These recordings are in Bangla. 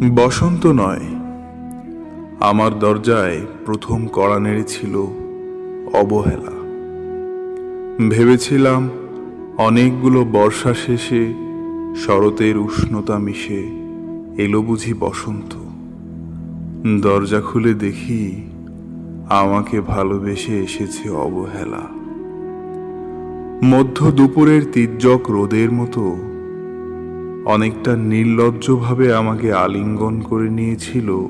বসন্ত নয়, আমার দরজায় প্রথম কড়া নেড়েছিল অবহেলা। ভেবেছিলাম অনেকগুলো বর্ষা শেষে শরতের উষ্ণতা মিশে এলো বুঝি বসন্ত। দরজা খুলে দেখি আমাকে ভালোবেসে এসেছে অবহেলা। মধ্য দুপুরের তির্যক রোদের মতো অনেকটা নির্লজ্জভাবে আমাকে আলিঙ্গন করে নিয়েছিল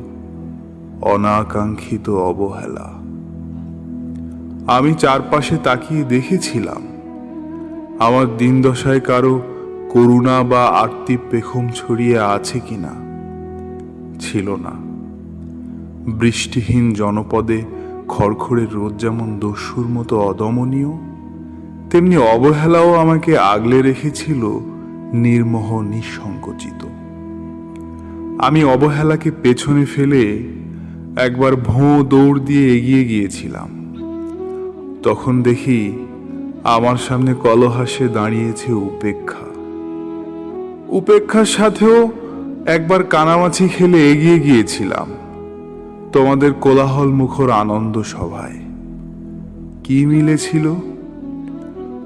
অনাকাঙ্ক্ষিত অবহেলা। আমি চারপাশে তাকিয়ে দেখেছিলাম আমার দিনদশায় কারো করুণা বা আরতি পেখম ছড়িয়ে আছে কিনা। ছিল না। বৃষ্টিহীন জনপদে খড়খড়ে রোদ যেমন দস্যুর মতো অদমনীয়, তেমনি অবহেলাও আমাকে আগলে রেখেছিল নির্মোহ নিঃসংকোচিত। আমি অবহেলাকে পেছনে ফেলে একবার ভোঁ দৌড় দিয়ে এগিয়ে গিয়েছিলাম। তখন দেখি আমার সামনে কলহাসে দাঁড়িয়েছে উপেক্ষা। উপেক্ষার সাথেও একবার কানামাছি খেলে এগিয়ে গিয়েছিলাম তোমাদের কোলাহল মুখর আনন্দ সভায়। কি মিলেছিল?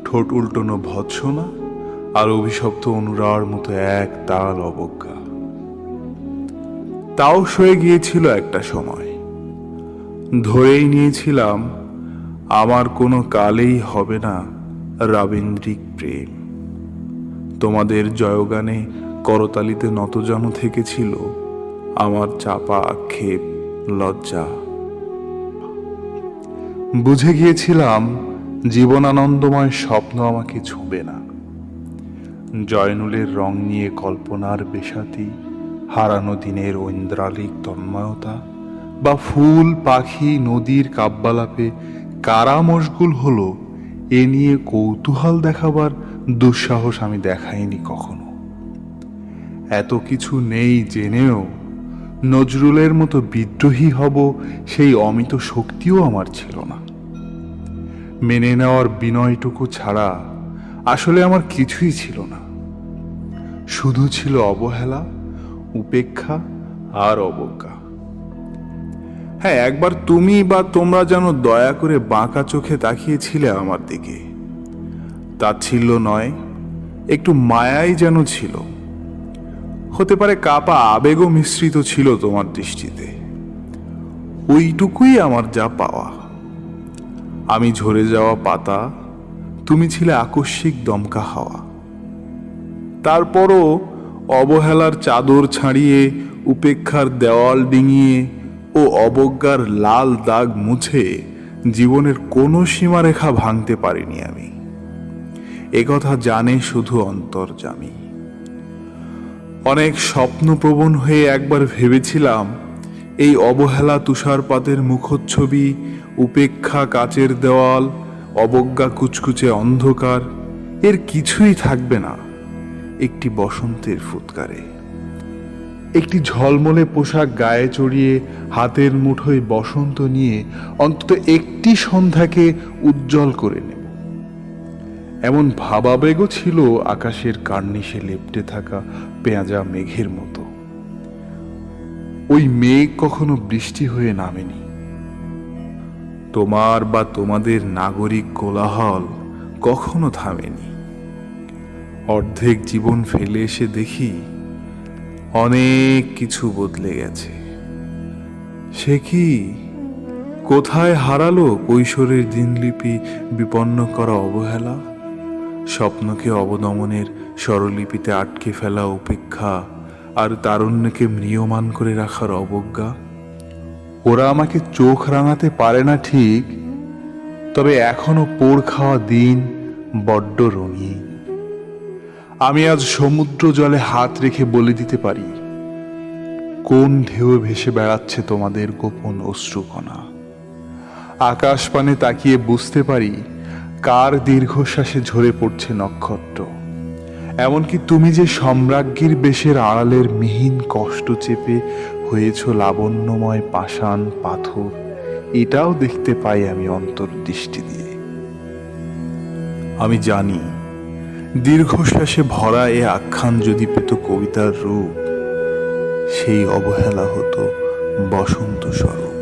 ঠোঁট উল্টোনো ভৎসনা আর অভিশপ্ত অনুরার মতো এক তাল অবজ্ঞা। তাও সয়ে গিয়েছিল একটা সময়। ধরেই নিয়েছিলাম আমার কোনো কালেই হবে না রাবীন্দ্রিক প্রেম। তোমাদের জয়গানে করতালিতে নতজানু থেকেছিল আমার চাপা আক্ষেপ, লজ্জা। বুঝে গিয়েছিলাম জীবনানন্দময় স্বপ্ন আমাকে ছুঁবে না। জয়নুলের রং নিয়ে কল্পনার বেসাতি, হারানো দিনের ঐন্দ্রালিক তন্ময়তা, বা ফুল পাখি নদীর কাব্যালাপে কারা মশগুল হলো এ নিয়ে কৌতূহল দেখাবার দুঃসাহস আমি দেখাইনি কখনো। এত কিছু নেই জেনেও নজরুলের মতো বিদ্রোহী হব সেই অমিত শক্তিও আমার ছিল না। মেনে নেওয়ার বিনয়টুকু ছাড়া আসলে আমার কিছুই ছিল না। শুধু ছিল অবহেলা, উপেক্ষা আর অবজ্ঞা। হ্যাঁ, একবার তুমি বা তোমরা যেন দয়া করে বাঁকা চোখে তাকিয়েছিলে আমার দিকে। তাচ্ছিল্য নয়, একটু মায়াই যেন ছিল। হতে পারে কাপা আবেগও মিশ্রিত ছিল তোমার দৃষ্টিতে। ওইটুকুই আমার যা পাওয়া। আমি ঝরে যাওয়া পাতা, তুমি ছিলে আকস্মিক দমকা হাওয়া। তারপরও অবহেলার চাদর ছাড়িয়ে, উপেক্ষার দেওয়াল ডিঙিয়ে ও অবজ্ঞার লাল দাগ মুছে জীবনের কোনো সীমারেখা ভাঙতে পারিনি আমি। একথা জানে শুধু অন্তর্যামী। অনেক স্বপ্নপ্রবণ হয়ে একবার ভেবেছিলাম এই অবহেলা তুষারপাতের মুখচ্ছবি, উপেক্ষা কাচের দেওয়াল, অবজ্ঞা কুচকুচে অন্ধকার, এর কিছুই থাকবে না একটি বসন্তের ফুৎকারে। একটি ঝলমলে পোশাক গায়ে চড়িয়ে হাতের মুঠোয় বসন্ত নিয়ে অন্তত একটি সন্ধ্যাকে উজ্জ্বল করে নেব, এমন ভাবাবেগও ছিল আকাশের কার্নিশে লেপ্টে থাকা পেঁয়াজা মেঘের মতো। ওই মেঘ কখনো বৃষ্টি হয়ে নামেনি। তোমার বা তোমাদের নাগরিক কোলাহল কখনো থামেনি। অর্ধেক জীবন ফেলে এসে দেখি অনেক কিছু বদলে গেছে। সে কি? কোথায় হারালো কৈশোরের দিনলিপি বিপন্ন করা অবহেলা, স্বপ্নকে অবদমনের স্বরলিপিতে আটকে ফেলা উপেক্ষা, আর তারুণ্যকে ম্রিয়মান করে রাখার অবজ্ঞা? ওরা আমাকে চোখ রাঙাতে পারে না ঠিক, তবে এখনো পোড় খাওয়া দিন বড্ড রঙিন। আমি আজ সমুদ্র জলে হাত রেখে বলে দিতে পারি কোন ঢেউ ভেসে বেড়াচ্ছে তোমাদের গোপন অশ্রুকণা। আকাশ পানে তাকিয়ে বুঝতে পারি কার দীর্ঘশ্বাসে ঝরে পড়ছে নক্ষত্র। এমনকি তুমি যে সম্রাজ্ঞীর বেশের আড়ালের মিহিন কষ্ট চেপে হয়েছ লাবণ্যময় পাষাণ পাথর, এটাও দেখতে পাই আমি অন্তর্দৃষ্টি দিয়ে। আমি জানি দীর্ঘশ্বাসে ভরা এ আখ্যান যদি পেত কবিতার রূপ, সেই অবহেলা হতো বসন্ত স্বরূপ।